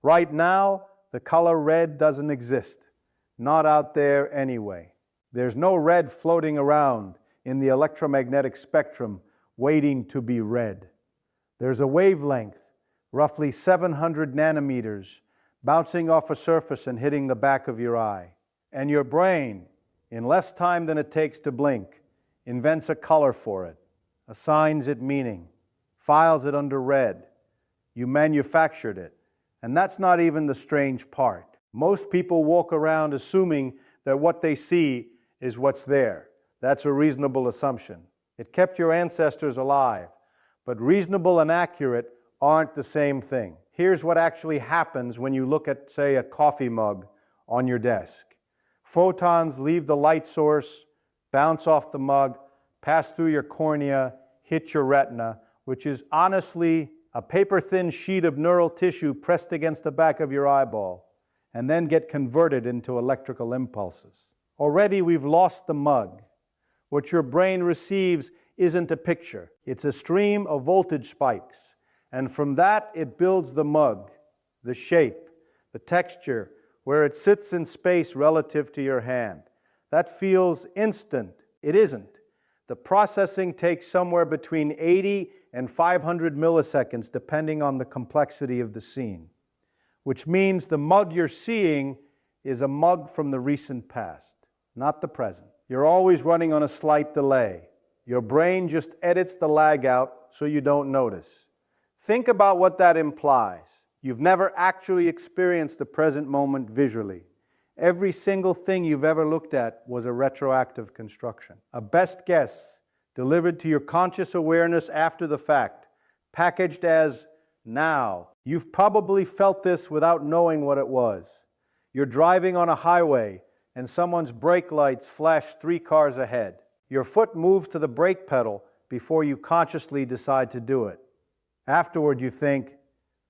Right now, the color red doesn't exist. Not out there anyway. There's no red floating around in the electromagnetic spectrum waiting to be read. There's a wavelength, roughly 700 nanometers, bouncing off a surface and hitting the back of your eye. And your brain, in less time than it takes to blink, invents a color for it, assigns it meaning, files it under red. You manufactured it. And that's not even the strange part. Most people walk around assuming that what they see is what's there. That's a reasonable assumption. It kept your ancestors alive. But reasonable and accurate aren't the same thing. Here's what actually happens when you look at, say, a coffee mug on your desk. Photons leave the light source, bounce off the mug, pass through your cornea, hit your retina, which is honestly a paper-thin sheet of neural tissue pressed against the back of your eyeball, and then get converted into electrical impulses. Already we've lost the mug. What your brain receives isn't a picture. It's a stream of voltage spikes. And from that, it builds the mug, the shape, the texture, where it sits in space relative to your hand. That feels instant. It isn't. The processing takes somewhere between 80 and 500 milliseconds, depending on the complexity of the scene. Which means the mug you're seeing is a mug from the recent past, not the present. You're always running on a slight delay. Your brain just edits the lag out so you don't notice. Think about what that implies. You've never actually experienced the present moment visually. Every single thing you've ever looked at was a retroactive construction. A best guess delivered to your conscious awareness after the fact, packaged as now. You've probably felt this without knowing what it was. You're driving on a highway and someone's brake lights flash 3 cars ahead. Your foot moves to the brake pedal before you consciously decide to do it. Afterward, you think,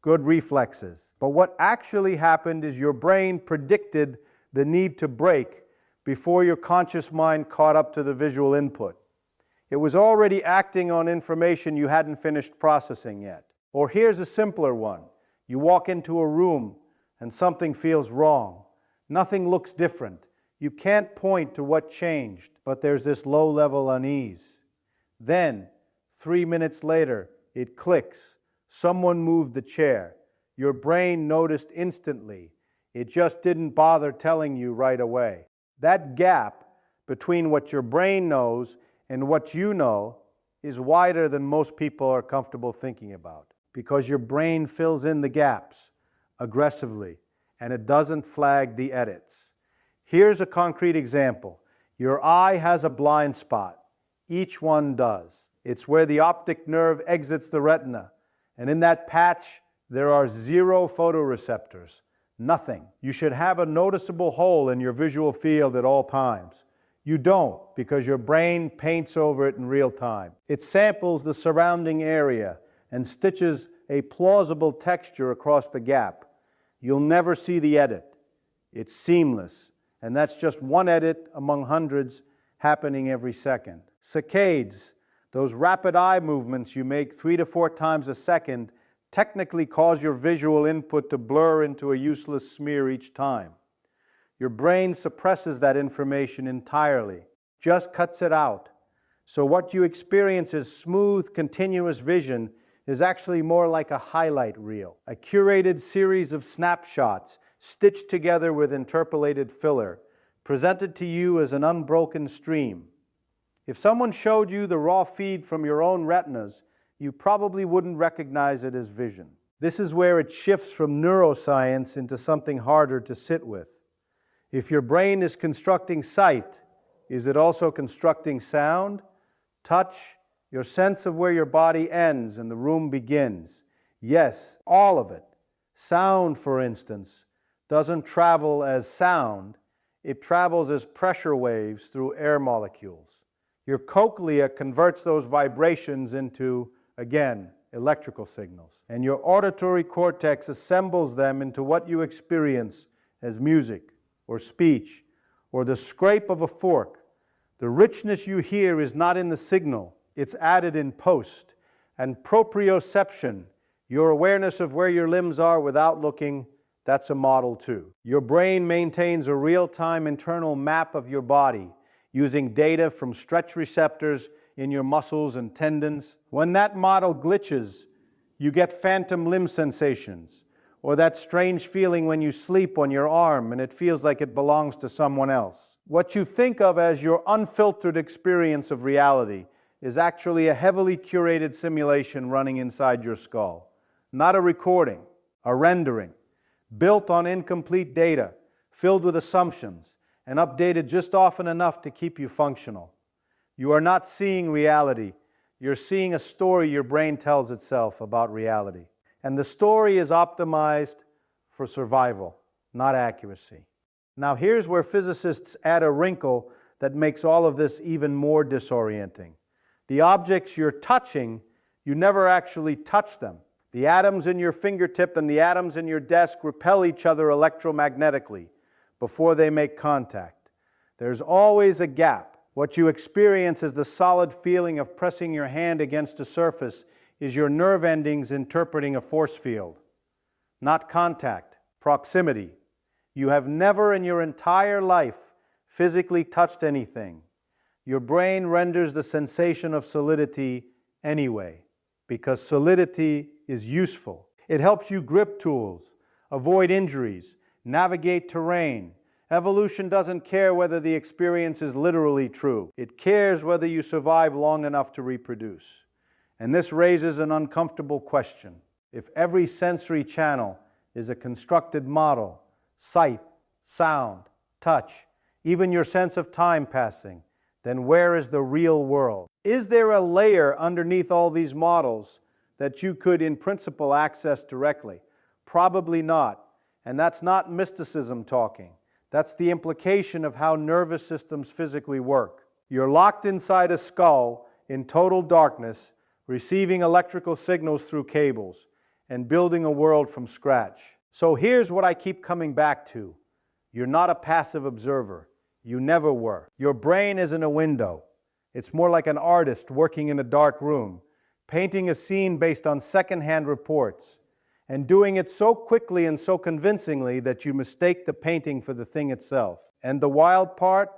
good reflexes. But what actually happened is your brain predicted the need to brake before your conscious mind caught up to the visual input. It was already acting on information you hadn't finished processing yet. Or here's a simpler one. You walk into a room and something feels wrong. Nothing looks different. You can't point to what changed, but there's this low-level unease. Then, 3 minutes later, it clicks. Someone moved the chair. Your brain noticed instantly. It just didn't bother telling you right away. That gap between what your brain knows and what you know is wider than most people are comfortable thinking about, because your brain fills in the gaps aggressively and it doesn't flag the edits. Here's a concrete example. Your eye has a blind spot. Each one does. It's where the optic nerve exits the retina, and in that patch there are 0 photoreceptors. Nothing. You should have a noticeable hole in your visual field at all times. You don't, because your brain paints over it in real time. It samples the surrounding area and stitches a plausible texture across the gap. You'll never see the edit. It's seamless, and that's just one edit among hundreds happening every second. Saccades, those rapid eye movements you make 3 to 4 times a second, technically cause your visual input to blur into a useless smear each time. Your brain suppresses that information entirely, just cuts it out. So what you experience as smooth, continuous vision is actually more like a highlight reel, a curated series of snapshots stitched together with interpolated filler, presented to you as an unbroken stream. If someone showed you the raw feed from your own retinas, you probably wouldn't recognize it as vision. This is where it shifts from neuroscience into something harder to sit with. If your brain is constructing sight, is it also constructing sound, touch, your sense of where your body ends and the room begins? Yes, all of it. Sound, for instance, doesn't travel as sound. It travels as pressure waves through air molecules. Your cochlea converts those vibrations into, again, electrical signals. And your auditory cortex assembles them into what you experience as music, or speech, or the scrape of a fork. The richness you hear is not in the signal, it's added in post. And proprioception, your awareness of where your limbs are without looking, That's a model too. Your brain maintains a real-time internal map of your body using data from stretch receptors in your muscles and tendons. When that model glitches, you get phantom limb sensations, or that strange feeling when you sleep on your arm and it feels like it belongs to someone else. What you think of as your unfiltered experience of reality is actually a heavily curated simulation running inside your skull. Not a recording, a rendering, built on incomplete data, filled with assumptions, and updated just often enough to keep you functional. You are not seeing reality. You're seeing a story your brain tells itself about reality. And the story is optimized for survival, not accuracy. Now here's where physicists add a wrinkle that makes all of this even more disorienting. The objects you're touching, you never actually touch them. The atoms in your fingertip and the atoms in your desk repel each other electromagnetically before they make contact. There's always a gap. What you experience as the solid feeling of pressing your hand against a surface is your nerve endings interpreting a force field, not contact, proximity. You have never in your entire life physically touched anything. Your brain renders the sensation of solidity anyway, because solidity is useful. It helps you grip tools, avoid injuries, navigate terrain. Evolution doesn't care whether the experience is literally true. It cares whether you survive long enough to reproduce. And this raises an uncomfortable question. If every sensory channel is a constructed model, sight, sound, touch, even your sense of time passing, then where is the real world? Is there a layer underneath all these models that you could in principle access directly? Probably not. And that's not mysticism talking. That's the implication of how nervous systems physically work. You're locked inside a skull in total darkness, receiving electrical signals through cables, and building a world from scratch. So here's what I keep coming back to. You're not a passive observer. You never were. Your brain isn't a window. It's more like an artist working in a dark room, painting a scene based on secondhand reports, and doing it so quickly and so convincingly that you mistake the painting for the thing itself. And the wild part,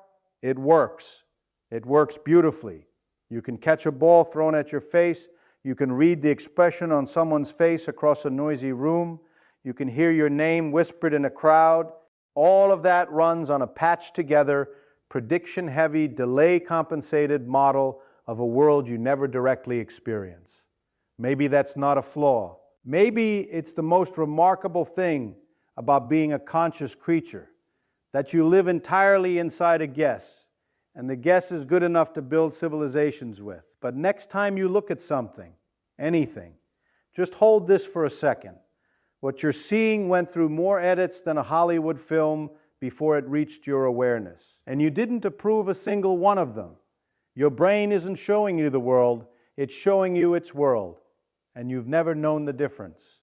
it works. It works beautifully. You can catch a ball thrown at your face. You can read the expression on someone's face across a noisy room. You can hear your name whispered in a crowd. All of that runs on a patched-together, prediction-heavy, delay-compensated model of a world you never directly experience. Maybe that's not a flaw. Maybe it's the most remarkable thing about being a conscious creature, that you live entirely inside a guess, and the guess is good enough to build civilizations with. But next time you look at something, anything, just hold this for a second. What you're seeing went through more edits than a Hollywood film before it reached your awareness. And you didn't approve a single one of them. Your brain isn't showing you the world, it's showing you its world. And you've never known the difference.